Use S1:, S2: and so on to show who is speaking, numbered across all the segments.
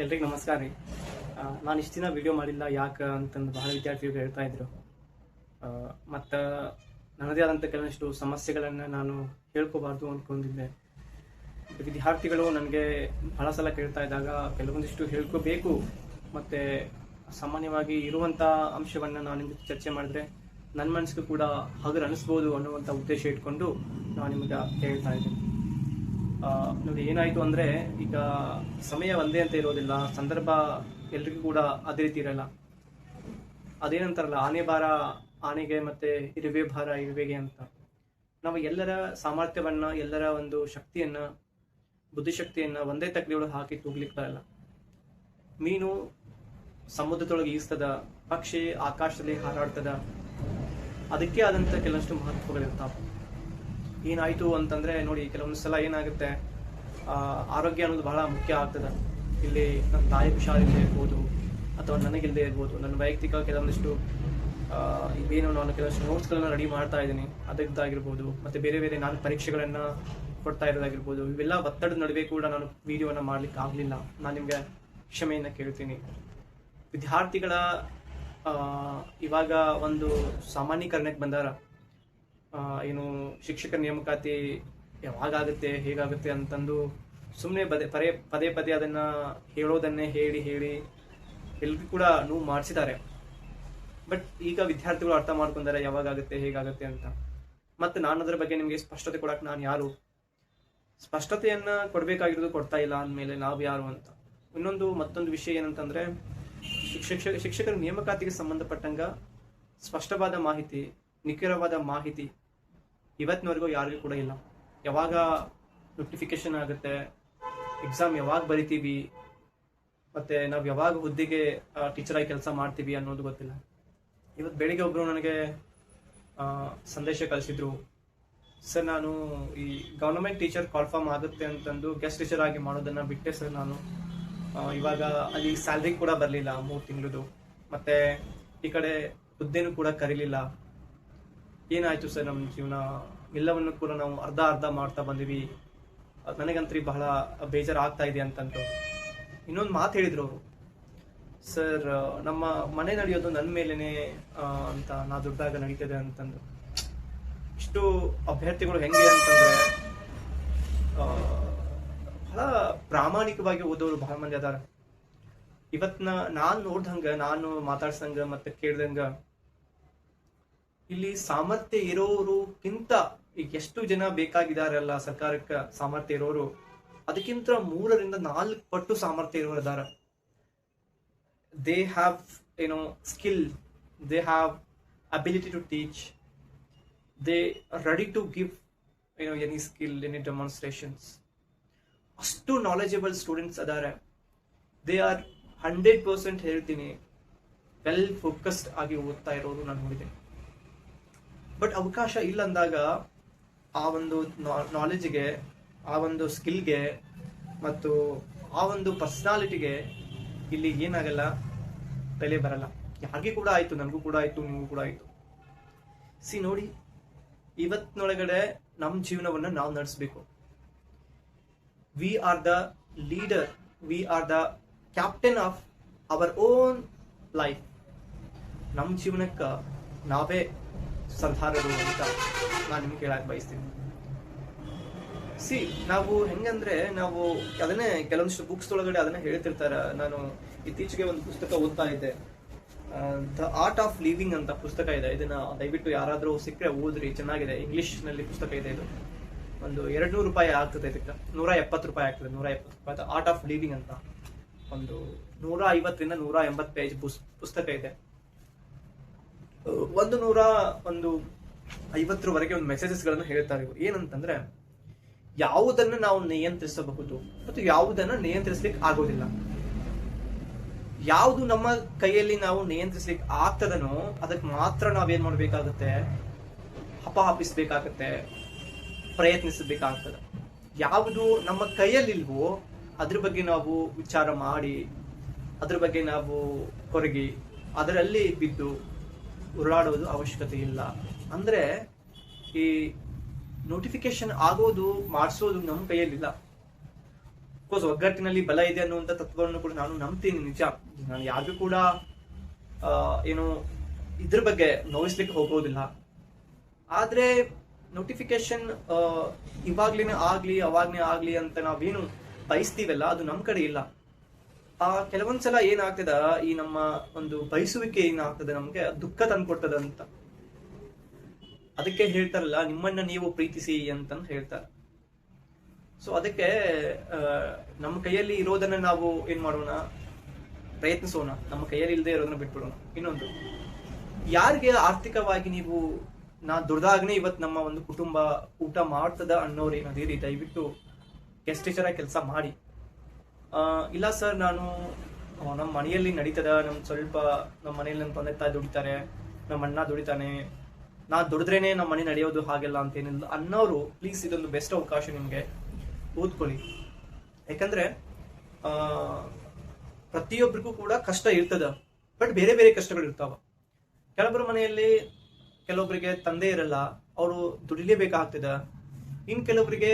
S1: ಎಲ್ರಿಗೂ ನಮಸ್ಕಾರ ರೀ. ನಾನು ಇಷ್ಟು ದಿನ ವಿಡಿಯೋ ಮಾಡಿಲ್ಲ ಯಾಕೆ ಅಂತಂದು ಬಹಳ ವಿದ್ಯಾರ್ಥಿಗಳು ಹೇಳ್ತಾ ಇದ್ರು. ಮತ್ತು ನನ್ನದೇ ಆದಂಥ ಕೆಲವಷ್ಟು ಸಮಸ್ಯೆಗಳನ್ನು ನಾನು ಹೇಳ್ಕೋಬಾರ್ದು ಅಂದ್ಕೊಂಡಿದ್ದೆ. ವಿದ್ಯಾರ್ಥಿಗಳು ನನಗೆ ಬಹಳ ಸಲ ಕೇಳ್ತಾ ಇದ್ದಾಗ ಕೆಲವೊಂದಿಷ್ಟು ಹೇಳ್ಕೋಬೇಕು ಮತ್ತು ಸಾಮಾನ್ಯವಾಗಿ ಇರುವಂಥ ಅಂಶವನ್ನು ನಾನು ನಿಮಗೆ ಚರ್ಚೆ ಮಾಡಿದ್ರೆ ನನ್ನ ಮನಸ್ಸಿಗೂ ಕೂಡ ಹಗರು ಅನಿಸ್ಬೋದು ಅನ್ನುವಂಥ ಉದ್ದೇಶ ಇಟ್ಕೊಂಡು ನಾನು ನಿಮಗೆ ಹೇಳ್ತಾ ಇದ್ದೀನಿ. ನೋಡಿ, ಏನಾಯಿತು ಅಂದರೆ ಈಗ ಸಮಯ ಒಂದೇ ಅಂತ ಇರೋದಿಲ್ಲ, ಸಂದರ್ಭ ಎಲ್ರಿಗೂ ಕೂಡ ಅದೇ ರೀತಿ ಇರಲ್ಲ. ಅದೇನಂತಾರಲ್ಲ, ಆನೆ ಭಾರ ಆನೆಗೆ ಮತ್ತು ಇರುವೆ ಭಾರ ಇರುವೆಗೆ ಅಂತ. ನಾವು ಎಲ್ಲರ ಸಾಮರ್ಥ್ಯವನ್ನು, ಎಲ್ಲರ ಒಂದು ಶಕ್ತಿಯನ್ನು, ಬುದ್ಧಿಶಕ್ತಿಯನ್ನು ಒಂದೇ ತಕ್ಕಡಿಯೊಳಗೆ ಹಾಕಿ ತೂಗ್ಲಿಕ್ಕೆ ಬರಲ್ಲ. ಮೀನು ಸಮುದ್ರದೊಳಗೆ ಈಸ್ತದ, ಪಕ್ಷಿ ಆಕಾಶದಲ್ಲಿ ಹಾರಾಡ್ತದ, ಅದಕ್ಕೆ ಆದಂಥ ಕೆಲವಷ್ಟು ಮಹತ್ವಗಳಿರ್ತಾವೆ. ಏನಾಯಿತು ಅಂತಂದರೆ ನೋಡಿ, ಕೆಲವೊಂದು ಸಲ ಏನಾಗುತ್ತೆ, ಆರೋಗ್ಯ ಅನ್ನೋದು ಬಹಳ ಮುಖ್ಯ ಆಗ್ತದೆ. ಇಲ್ಲಿ ನನ್ನ ತಾಯಿ ಹುಷಾರಿಲ್ಲದೆ ಇರ್ಬೋದು, ಅಥವಾ ನನಗಿಲ್ಲದೆ ಇರ್ಬೋದು, ನನ್ನ ವೈಯಕ್ತಿಕ ಕೆಲವೊಂದಿಷ್ಟು ಇವೇನು ನಾನು ಕೆಲವಷ್ಟು ನೋಟ್ಸ್ಗಳನ್ನ ರೆಡಿ ಮಾಡ್ತಾ ಇದ್ದೀನಿ ಅದದ್ದಾಗಿರ್ಬೋದು, ಮತ್ತು ಬೇರೆ ಬೇರೆ ನಾನು ಪರೀಕ್ಷೆಗಳನ್ನು ಕೊಡ್ತಾ ಇರೋದಾಗಿರ್ಬೋದು. ಇವೆಲ್ಲ ಒತ್ತಡದ ನಡುವೆ ಕೂಡ ನಾನು ವಿಡಿಯೋನ ಮಾಡ್ಲಿಕ್ಕೆ ಆಗಲಿಲ್ಲ. ನಾನು ನಿಮಗೆ ಕ್ಷಮೆಯನ್ನು ಕೇಳ್ತೀನಿ. ವಿದ್ಯಾರ್ಥಿಗಳ ಇವಾಗ ಒಂದು ಸಾಮಾನ್ಯೀಕರಣಕ್ಕೆ ಬಂದಾರ. ಏನು ಶಿಕ್ಷಕರ ನೇಮಕಾತಿ ಯಾವಾಗುತ್ತೆ, ಹೇಗಾಗುತ್ತೆ ಅಂತಂದು ಸುಮ್ಮನೆ ಪದೇ ಪದೇ ಅದನ್ನು ಹೇಳೋದನ್ನೇ ಹೇಳಿ ಎಲ್ರಿಗೂ ಕೂಡ ನೋವು ಮಾಡಿಸಿದ್ದಾರೆ. ಬಟ್ ಈಗ ವಿದ್ಯಾರ್ಥಿಗಳು ಅರ್ಥ ಮಾಡ್ಕೊಂಡಾರೆ ಯಾವಾಗುತ್ತೆ, ಹೇಗಾಗುತ್ತೆ ಅಂತ. ಮತ್ತು ನಾನು ಅದರ ಬಗ್ಗೆ ನಿಮಗೆ ಸ್ಪಷ್ಟತೆ ಕೊಡಕ್ಕೆ ನಾನು ಯಾರು, ಸ್ಪಷ್ಟತೆಯನ್ನು ಕೊಡಬೇಕಾಗಿರೋದು ಕೊಡ್ತಾ ಇಲ್ಲ ಅಂದಮೇಲೆ ನಾವು ಯಾರು ಅಂತ. ಮತ್ತೊಂದು ವಿಷಯ ಏನಂತಂದರೆ, ಶಿಕ್ಷಕರ ನೇಮಕಾತಿಗೆ ಸಂಬಂಧಪಟ್ಟಂಗ ಸ್ಪಷ್ಟವಾದ ಮಾಹಿತಿ, ನಿಖರವಾದ ಮಾಹಿತಿ ಇವತ್ತಿನವರೆಗೂ ಯಾರಿಗೂ ಕೂಡ ಇಲ್ಲ. ಯಾವಾಗ ನೋಟಿಫಿಕೇಶನ್ ಆಗುತ್ತೆ, ಎಕ್ಸಾಮ್ ಯಾವಾಗ ಬರಿತೀವಿ, ಮತ್ತು ನಾವು ಯಾವಾಗ ಹುದ್ದೆಗೆ ಟೀಚರಾಗಿ ಕೆಲಸ ಮಾಡ್ತೀವಿ ಅನ್ನೋದು ಗೊತ್ತಿಲ್ಲ. ಇವತ್ತು ಬೆಳಿಗ್ಗೆ ಒಬ್ಬರು ನನಗೆ ಸಂದೇಶ ಕಳಿಸಿದ್ರು, ಸರ್ ನಾನು ಈ ಗವರ್ನಮೆಂಟ್ ಟೀಚರ್ ಕಾಲ್ಫಾರ್ಮ್ ಆಗುತ್ತೆ ಅಂತಂದು ಗೆಸ್ಟ್ ಟೀಚರ್ ಆಗಿ ಮಾಡೋದನ್ನು ಬಿಟ್ಟೆ ಸರ್. ನಾನು ಇವಾಗ ಅಲ್ಲಿ ಸ್ಯಾಲ್ರಿ ಕೂಡ ಬರಲಿಲ್ಲ 3 ತಿಂಗಳದು, ಮತ್ತು ಈ ಕಡೆ ಹುದ್ದೆನೂ ಕೂಡ ಕರೀಲಿಲ್ಲ. ಏನಾಯಿತು ಸರ್ ನಮ್ಮ ಜೀವನ, ಎಲ್ಲವನ್ನು ಕೂಡ ನಾವು ಅರ್ಧ ಮಾಡ್ತಾ ಬಂದಿವಿ, ನನಗಂತೂ ಬಹಳ ಬೇಜಾರಾಗ್ತಾ ಇದೆ ಅಂತಂದ್ರು. ಇನ್ನೊಂದು ಮಾತು ಹೇಳಿದ್ರು ಅವರು, ಸರ್ ನಮ್ಮ ಮನೆ ನಡೆಯೋದು ನನ್ನ ಮೇಲೇನೆ ಅಂತ, ನಾ ದುಡ್ದಾಗ ನಡೀತದೆ ಅಂತಂದು. ಇಷ್ಟು ಅಭ್ಯರ್ಥಿಗಳು ಹೆಂಗೆ ಅಂತಂದ್ರೆ ಬಹಳ ಪ್ರಾಮಾಣಿಕವಾಗಿ ಓದೋರು ಬಹಳ ಮಂದಿ ಅದಾರ. ಇವತ್ನ ನಾನು ನೋಡ್ದಂಗ, ನಾನು ಮಾತಾಡ್ಸಂಗ ಮತ್ತೆ ಕೇಳ್ದಂಗ, ಇಲ್ಲಿ ಸಾಮರ್ಥ್ಯ ಇರೋರುಕ್ಕಿಂತ ಈಗ ಎಷ್ಟು ಜನ ಬೇಕಾಗಿದಾರಲ್ಲ ಸರ್ಕಾರಕ್ಕೆ ಸಾಮರ್ಥ್ಯ ಇರೋರು, ಅದಕ್ಕಿಂತ 3 ರಿಂದ 4 ಪಟ್ಟು ಸಾಮರ್ಥ್ಯ ಇರೋರು ಅದಾರ. They have skill, they have ability to teach, they are ready to give any skill, any demonstrations. ಅಷ್ಟು ನಾಲೆಜಬಲ್ ಸ್ಟೂಡೆಂಟ್ಸ್ ಅದಾರೆ. ದೇ ಆರ್ 100% ಹೇಳ್ತೀನಿ ವೆಲ್ ಫೋಕಸ್ಡ್ ಆಗಿ ಓದ್ತಾ ಇರೋರು ನಾನು ನೋಡಿದೆ. ಬಟ್ ಅವಕಾಶ ಇಲ್ಲ ಅಂದಾಗ ಆ ಒಂದು ನಾಲೆಜ್ಗೆ, ಆ ಒಂದು ಸ್ಕಿಲ್ಗೆ ಮತ್ತು ಆ ಒಂದು ಪರ್ಸನಾಲಿಟಿಗೆ ಇಲ್ಲಿ ಏನಾಗಲ್ಲ, ಬೆಲೆ ಬರಲ್ಲ. ಯಾರಿಗೂ ಕೂಡ ಆಯಿತು, ನನಗೂ ಕೂಡ ಆಯಿತು, ನಿಮಗೂ ಕೂಡ ಆಯಿತು. ನೋಡಿ, ಇವತ್ತಿನೊಳಗಡೆ ನಮ್ಮ ಜೀವನವನ್ನು ನಾವು ನಡೆಸಬೇಕು. We are the leader, we are the captain of our own life. ನಮ್ಮ ಜೀವನಕ್ಕೆ ನಾವೇ ಸರ್ದಾರರು ಅಂತ ನಾನು ನಿಮ್ಗೆ ಕೇಳಕ್ಕೆ ಬಯಸ್ತೀನಿ. ನಾವು ಹೆಂಗಂದ್ರೆ, ನಾವು ಅದನ್ನೇ ಕೆಲವೊಂದಿಷ್ಟು ಬುಕ್ಸ್ ಒಳಗಡೆ ಅದನ್ನೇ ಹೇಳ್ತಿರ್ತಾರೆ. ನಾನು ಇತ್ತೀಚೆಗೆ ಒಂದು ಪುಸ್ತಕ ಓದ್ತಾ ಇದ್ದೆ, ದ ಆರ್ಟ್ ಆಫ್ ಲಿವಿಂಗ್ ಅಂತ ಪುಸ್ತಕ ಇದೆ. ಇದನ್ನ ದಯವಿಟ್ಟು ಯಾರಾದ್ರೂ ಸಿಕ್ಕರೆ ಓದ್ರಿ, ಚೆನ್ನಾಗಿದೆ. ಇಂಗ್ಲಿಷ್ ನಲ್ಲಿ ಪುಸ್ತಕ ಇದೆ. ಇದು ಒಂದು 200 ರೂಪಾಯಿ ಆಗ್ತದೆ, ಇದಕ್ಕೆ 170 ರೂಪಾಯಿ ಆಗ್ತದೆ. 170 ರೂಪಾಯಿ ಆರ್ಟ್ ಆಫ್ ಲಿವಿಂಗ್ ಅಂತ ಒಂದು 150 ರಿಂದ 180 ಪೇಜ್ ಪುಸ್ತಕ ಇದೆ. 150 ಒಂದು ಮೆಸೇಜಸ್ ಗಳನ್ನು ಹೇಳ್ತಾರೆ ಇವರು. ಏನಂತಂದ್ರೆ, ಯಾವುದನ್ನ ನಾವು ನಿಯಂತ್ರಿಸಬಹುದು ಮತ್ತು ಯಾವುದನ್ನ ನಿಯಂತ್ರಿಸ್ಲಿಕ್ಕೆ ಆಗೋದಿಲ್ಲ. ಯಾವುದು ನಮ್ಮ ಕೈಯಲ್ಲಿ ನಾವು ನಿಯಂತ್ರಿಸ್ಲಿಕ್ಕೆ ಆಗ್ತದನೋ ಅದಕ್ಕೆ ಮಾತ್ರ ನಾವೇನ್ ಮಾಡ್ಬೇಕಾಗತ್ತೆ, ಹಪಾಹಪಿಸ್ಬೇಕಾಗತ್ತೆ, ಪ್ರಯತ್ನಿಸಬೇಕಾಗ್ತದೆ. ಯಾವುದು ನಮ್ಮ ಕೈಯಲ್ಲಿಲ್ವೋ ಅದ್ರ ಬಗ್ಗೆ ನಾವು ವಿಚಾರ ಮಾಡಿ, ಅದ್ರ ಬಗ್ಗೆ ನಾವು ಕೊರಗಿ ಅದರಲ್ಲಿ ಬಿದ್ದು ಉರುಳಾಡೋದು ಅವಶ್ಯಕತೆ ಇಲ್ಲ. ಅಂದ್ರೆ ಈ ನೋಟಿಫಿಕೇಶನ್ ಆಗೋದು, ಮಾಡಿಸೋದು ನಮ್ಮ ಕೈಯಲ್ಲಿಲ್ಲ. ಅಫ್ಕೋರ್ಸ್ ಒಗ್ಗಟ್ಟಿನಲ್ಲಿ ಬಲ ಇದೆ ಅನ್ನುವಂಥ ತತ್ವವನ್ನು ಕೂಡ ನಾನು ನಂಬ್ತೀನಿ, ನಿಜ. ನಾನು ಯಾರಿಗೂ ಕೂಡ ಏನು ಇದ್ರ ಬಗ್ಗೆ ನೋಯಿಸ್ಲಿಕ್ಕೆ ಹೋಗೋದಿಲ್ಲ. ಆದ್ರೆ ನೋಟಿಫಿಕೇಶನ್ ಇವಾಗ್ಲೇನೆ ಆಗ್ಲಿ ಅವಾಗ್ನೇ ಆಗ್ಲಿ ಅಂತ ನಾವೇನು ಬಯಸ್ತೀವಲ್ಲ, ಅದು ನಮ್ ಕಡೆ ಇಲ್ಲ. ಕೆಲವೊಂದ್ಸಲ ಏನಾಗ್ತದ, ಈ ನಮ್ಮ ಒಂದು ಬಯಸುವಿಕೆ ಏನಾಗ್ತದೆ ನಮ್ಗೆ ದುಃಖ ತಂದ್ಕೊಡ್ತದ ಅಂತ. ಅದಕ್ಕೆ ಹೇಳ್ತಾರಲ್ಲ, ನಿಮ್ಮನ್ನ ನೀವು ಪ್ರೀತಿಸಿ ಅಂತ ಹೇಳ್ತಾರೆ. ಸೊ ಅದಕ್ಕೆ ನಮ್ಮ ಕೈಯಲ್ಲಿ ಇರೋದನ್ನ ನಾವು ಏನ್ ಮಾಡೋಣ, ಪ್ರಯತ್ನಿಸೋಣ. ನಮ್ಮ ಕೈಯಲ್ಲಿ ಇಲ್ಲದೆ ಇರೋದನ್ನ ಬಿಟ್ಬಿಡೋಣ. ಇನ್ನೊಂದು, ಯಾರಿಗೆ ಆರ್ಥಿಕವಾಗಿ ನೀವು ದುಡ್ದಾಗನೇ ಇವತ್ತು ನಮ್ಮ ಒಂದು ಕುಟುಂಬ ಊಟ ಮಾಡ್ತದ ಅನ್ನೋರು ಏನದಿರಿ, ದಯವಿಟ್ಟು ಗೆಸ್ಟ್ ಟೀಚರ್ ಆಗಿ ಕೆಲಸ ಮಾಡಿ. ಇಲ್ಲ ಸರ್, ನಾನು ನಮ್ಮ ಮನೆಯಲ್ಲಿ ನಡೀತದ, ನಮ್ಮ ಮನೆಯಲ್ಲಿ ನಮ್ಮ ತಂದೆ ತಾಯಿ ದುಡಿತಾರೆ, ನಮ್ಮ ಅಣ್ಣ ದುಡಿತಾನೆ, ನಾ ದುಡಿದ್ರೇನೆ ನಮ್ಮ ಮನೆ ನಡೆಯೋದು, ಹಾಗೆಲ್ಲ ಅಂತೇನಿಲ್ಲ ಅನ್ನೋರು ಪ್ಲೀಸ್ ಇದೊಂದು ಬೆಸ್ಟ್ ಅವಕಾಶ ನಿಮ್ಗೆ, ಓದ್ಕೊಳ್ಳಿ. ಯಾಕಂದ್ರೆ ಪ್ರತಿಯೊಬ್ಬರಿಗೂ ಕೂಡ ಕಷ್ಟ ಇರ್ತದ, ಬಟ್ ಬೇರೆ ಬೇರೆ ಕಷ್ಟಗಳು ಇರ್ತಾವ. ಕೆಲವೊಬ್ಬರ ಮನೆಯಲ್ಲಿ ಕೆಲವೊಬ್ಬರಿಗೆ ತಂದೆ ಇರಲ್ಲ, ಅವರು ದುಡಿಲೇಬೇಕಾಗ್ತದ. ಇನ್ ಕೆಲವೊಬ್ಬರಿಗೆ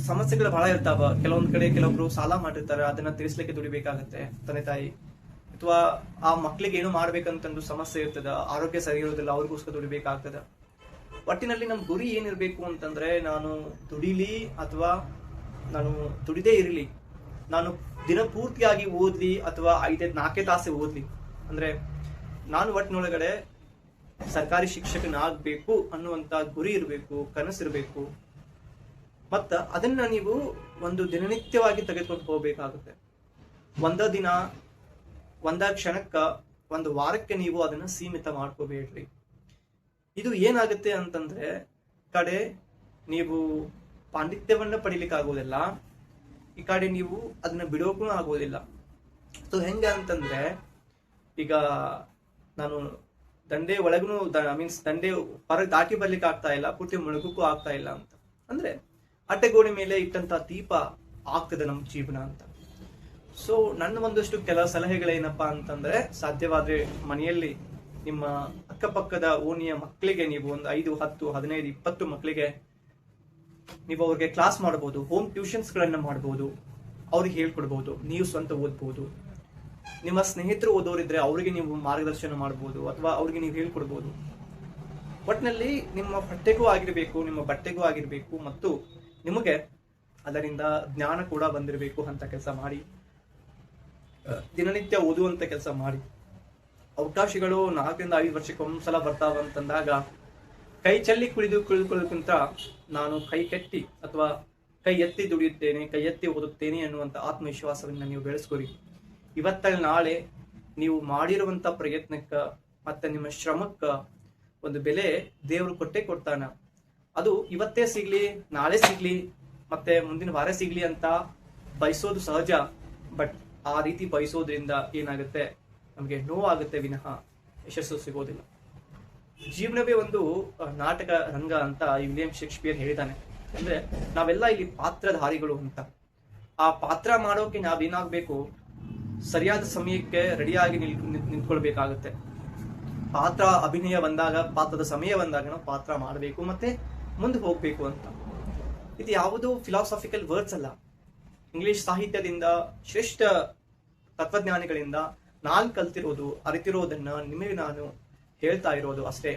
S1: ಸಮಸ್ಯೆಗಳು ಬಹಳ ಇರ್ತಾವ. ಕೆಲವೊಂದ್ ಕಡೆ ಕೆಲವೊಬ್ರು ಸಾಲ ಮಾಡಿರ್ತಾರೆ, ಅದನ್ನ ತೀರಿಸ್ಲಿಕ್ಕೆ ದುಡಿಬೇಕಾಗತ್ತೆ ತಂದೆ ತಾಯಿ. ಅಥವಾ ಆ ಮಕ್ಳಿಗೆ ಏನು ಮಾಡ್ಬೇಕಂತಂದು ಸಮಸ್ಯೆ ಇರ್ತದ, ಆರೋಗ್ಯ ಸರಿ ಇರೋದಿಲ್ಲ, ಅವ್ರಿಗೋಸ್ಕರ ದುಡಿಬೇಕಾಗ್ತದ. ಒಟ್ಟಿನಲ್ಲಿ ನಮ್ ಗುರಿ ಏನಿರ್ಬೇಕು ಅಂತಂದ್ರೆ, ನಾನು ದುಡಿಲಿ ಅಥವಾ ನಾನು ದುಡಿದೇ ಇರಲಿ, ನಾನು ದಿನ ಪೂರ್ತಿಯಾಗಿ ಓದ್ಲಿ ಅಥವಾ 4 ತಾಸೆ ಓದ್ಲಿ, ಅಂದ್ರೆ ನಾನು ಒಟ್ಟಿನೊಳಗಡೆ ಸರ್ಕಾರಿ ಶಿಕ್ಷಕನಾಗಬೇಕು ಅನ್ನುವಂತ ಗುರಿ ಇರಬೇಕು, ಕನಸಿರ್ಬೇಕು. ಮತ್ತ ಅದನ್ನ ನೀವು ಒಂದು ದಿನನಿತ್ಯವಾಗಿ ತೆಗೆದುಕೊಂಡು ಹೋಗ್ಬೇಕಾಗುತ್ತೆ. ಒಂದ ದಿನ, ಒಂದ ಕ್ಷಣಕ್ಕ, ಒಂದು ವಾರಕ್ಕೆ ನೀವು ಅದನ್ನ ಸೀಮಿತ ಮಾಡ್ಕೋಬೇಡ್ರಿ. ಇದು ಏನಾಗುತ್ತೆ ಅಂತಂದ್ರೆ, ಕಡೆ ನೀವು ಪಾಂಡಿತ್ಯವನ್ನ ಪಡಿಲಿಕ್ಕೆ ಆಗೋದಿಲ್ಲ, ಈ ಕಡೆ ನೀವು ಅದನ್ನ ಬಿಡೋಕು ಆಗೋದಿಲ್ಲ. ಸೊ ಹೆಂಗ ಅಂತಂದ್ರೆ, ಈಗ ನಾನು ದಂಡೆ ಒಳಗೂ ಮೀನ್ಸ್ ದಂಡೆ ಹೊರಗೆ ದಾಟಿ ಬರ್ಲಿಕ್ಕೆ ಆಗ್ತಾ ಇಲ್ಲ, ಪೂರ್ತಿ ಮುಳುಗಕ್ಕೂ ಆಗ್ತಾ ಇಲ್ಲ ಅಂತ ಅಂದ್ರೆ, ಅಟ್ಟೆಗೋಡೆ ಮೇಲೆ ಇಟ್ಟಂತ ದೀಪ ಆಗ್ತದೆ ನಮ್ಮ ಜೀವನ ಅಂತ. ಸೊ ನನ್ನ ಒಂದಷ್ಟು ಕೆಲ ಸಲಹೆಗಳೇನಪ್ಪಾ ಅಂತಂದ್ರೆ, ಸಾಧ್ಯವಾದ್ರೆ ಮನೆಯಲ್ಲಿ ನಿಮ್ಮ ಅಕ್ಕಪಕ್ಕದ ಓಣಿಯ ಮಕ್ಕಳಿಗೆ ನೀವು ಒಂದು 5, 10, 15, 20 ಮಕ್ಕಳಿಗೆ ನೀವು ಅವ್ರಿಗೆ ಕ್ಲಾಸ್ ಮಾಡಬಹುದು, ಹೋಮ್ ಟ್ಯೂಷನ್ಸ್ ಗಳನ್ನ ಮಾಡಬಹುದು, ಅವ್ರಿಗೆ ಹೇಳ್ಕೊಡ್ಬಹುದು, ನೀವು ಸ್ವಂತ ಓದ್ಬಹುದು. ನಿಮ್ಮ ಸ್ನೇಹಿತರು ಓದೋರಿದ್ರೆ ಅವರಿಗೆ ನೀವು ಮಾರ್ಗದರ್ಶನ ಮಾಡಬಹುದು, ಅಥವಾ ಅವ್ರಿಗೆ ನೀವು ಹೇಳ್ಕೊಡ್ಬಹುದು. ಒಟ್ಟಿನಲ್ಲಿ ನಿಮ್ಮ ಹೊಟ್ಟೆಗೂ ಆಗಿರ್ಬೇಕು, ನಿಮ್ಮ ಬಟ್ಟೆಗೂ ಆಗಿರ್ಬೇಕು, ಮತ್ತು ನಿಮಗೆ ಅದರಿಂದ ಜ್ಞಾನ ಕೂಡ ಬಂದಿರಬೇಕು ಅಂತ ಕೆಲಸ ಮಾಡಿ. ದಿನನಿತ್ಯ ಓದುವಂತ ಕೆಲಸ ಮಾಡಿ. ಅವಕಾಶಗಳು 4 ರಿಂದ 5 ವರ್ಷಕ್ಕೆ ಒಂದ್ಸಲ ಬರ್ತಾವ ಅಂತಂದಾಗ, ಕೈ ಚೆಲ್ಲಿ ಕುಳಿದುಕೊಳ್ಳೋದಕ್ಕಿಂತ ನಾನು ಕೈ ಕೆಟ್ಟಿ ಅಥವಾ ಕೈ ಎತ್ತಿ ದುಡಿಯುತ್ತೇನೆ, ಕೈ ಎತ್ತಿ ಓದುತ್ತೇನೆ ಅನ್ನುವಂತ ಆತ್ಮವಿಶ್ವಾಸವನ್ನ ನೀವು ಬೆಳೆಸ್ಕೊರಿ. ಇವತ್ತಲ್ಲಿ ನಾಳೆ ನೀವು ಮಾಡಿರುವಂತ ಪ್ರಯತ್ನಕ್ಕ ಮತ್ತೆ ನಿಮ್ಮ ಶ್ರಮಕ್ಕ ಒಂದು ಬೆಲೆ ದೇವರು ಕೊಟ್ಟೇ ಕೊಡ್ತಾನ. ಅದು ಇವತ್ತೇ ಸಿಗ್ಲಿ, ನಾಳೆ ಸಿಗ್ಲಿ, ಮತ್ತೆ ಮುಂದಿನ ವಾರ ಸಿಗ್ಲಿ ಅಂತ ಬಯಸೋದು ಸಹಜ. ಬಟ್ ಆ ರೀತಿ ಬಯಸೋದ್ರಿಂದ ಏನಾಗುತ್ತೆ, ನಮ್ಗೆ ನೋವಾಗುತ್ತೆ ವಿನಃ ಯಶಸ್ಸು ಸಿಗೋದಿಲ್ಲ. ಜೀವನವೇ ಒಂದು ನಾಟಕ ರಂಗ ಅಂತ ವಿಲಿಯಂ ಶೇಕ್ಸ್ಪಿಯರ್ ಹೇಳಿದಾನೆ. ಅಂದ್ರೆ ನಾವೆಲ್ಲ ಇಲ್ಲಿ ಪಾತ್ರಧಾರಿಗಳು ಅಂತ. ಆ ಪಾತ್ರ ಮಾಡೋಕೆ ನಾವೇನಾಗ್ಬೇಕು, ಸರಿಯಾದ ಸಮಯಕ್ಕೆ ರೆಡಿಯಾಗಿ ನಿಂತ್ಕೊಳ್ಬೇಕಾಗುತ್ತೆ. ಪಾತ್ರ ಅಭಿನಯ ಬಂದಾಗ, ಪಾತ್ರದ ಸಮಯ ಬಂದಾಗ ನಾವು ಪಾತ್ರ ಮಾಡಬೇಕು ಮತ್ತೆ ಮುಂದೆ ಹೋಗ್ಬೇಕು ಅಂತ. ಇದು ಯಾವುದೋ ಫಿಲಾಸಾಫಿಕಲ್ ವರ್ಡ್ಸ್ ಅಲ್ಲ. ಇಂಗ್ಲಿಷ್ ಸಾಹಿತ್ಯದಿಂದ, ಶ್ರೇಷ್ಠ ತತ್ವಜ್ಞಾನಿಗಳಿಂದ ನಾನು ಕಲ್ತಿರೋದು, ಅರಿತಿರೋದನ್ನ ನಿಮಗೆ ನಾನು ಹೇಳ್ತಾ ಇರೋದು ಅಷ್ಟೇ.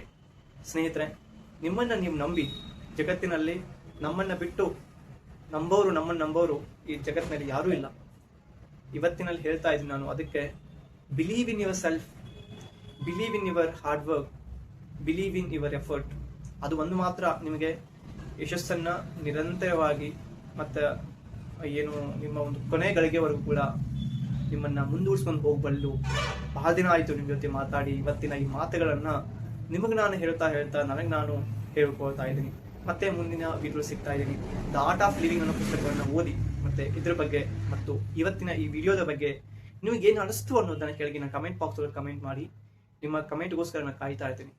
S1: ಸ್ನೇಹಿತರೆ, ನಿಮ್ಮನ್ನ ನೀವು ನಂಬಿ. ಜಗತ್ತಿನಲ್ಲಿ ನಮ್ಮನ್ನ ಬಿಟ್ಟು ನಮ್ಮನ್ನ ನಂಬೋರು ಈ ಜಗತ್ತಿನಲ್ಲಿ ಯಾರೂ ಇಲ್ಲ. ಇವತ್ತಿನಲ್ಲಿ ಹೇಳ್ತಾ ಇದ್ದೀನಿ ನಾನು. ಅದಕ್ಕೆ believe in your self, believe in your hard work, believe in your effort. ಅದು ಒಂದು ಮಾತ್ರ ನಿಮಗೆ ಯಶಸ್ಸನ್ನ ನಿರಂತರವಾಗಿ ಮತ್ತೆ ಏನು ನಿಮ್ಮ ಒಂದು ಕೊನೆ ಗಳಿಗೆವರೆಗೂ ಕೂಡ ನಿಮ್ಮನ್ನ ಮುಂದೂಡಿಸ್ಕೊಂಡು ಹೋಗ್ಬಲ್ಲು. ಬಹಳ ದಿನ ಆಯ್ತು ನಿಮ್ ಜೊತೆ ಮಾತಾಡಿ. ಇವತ್ತಿನ ಈ ಮಾತುಗಳನ್ನ ನಿಮಗೆ ನಾನು ಹೇಳ್ತಾ ನನಗೆ ನಾನು ಹೇಳ್ಕೊಳ್ತಾ ಇದ್ದೀನಿ. ಮತ್ತೆ ಮುಂದಿನ ವಿಡಿಯೋ ಸಿಗ್ತಾ ಇದ್ದೀನಿ. ದ ಆರ್ಟ್ ಆಫ್ ಲಿವಿಂಗ್ ಅನ್ನೋ ಪುಸ್ತಕವನ್ನು ಓದಿ. ಮತ್ತೆ ಇದ್ರ ಬಗ್ಗೆ ಮತ್ತು ಇವತ್ತಿನ ಈ ವಿಡಿಯೋದ ಬಗ್ಗೆ ನಿಮಗೆ ಏನು ಅನಿಸ್ತು ಅನ್ನೋದನ್ನ ಕೆಳಗಿನ ಕಮೆಂಟ್ ಬಾಕ್ಸ್ ಅಲ್ಲಿ ಕಮೆಂಟ್ ಮಾಡಿ. ನಿಮ್ಮ ಕಮೆಂಟ್ಗೋಸ್ಕರ ನಾನು ಕಾಯ್ತಾ ಇರ್ತೀನಿ.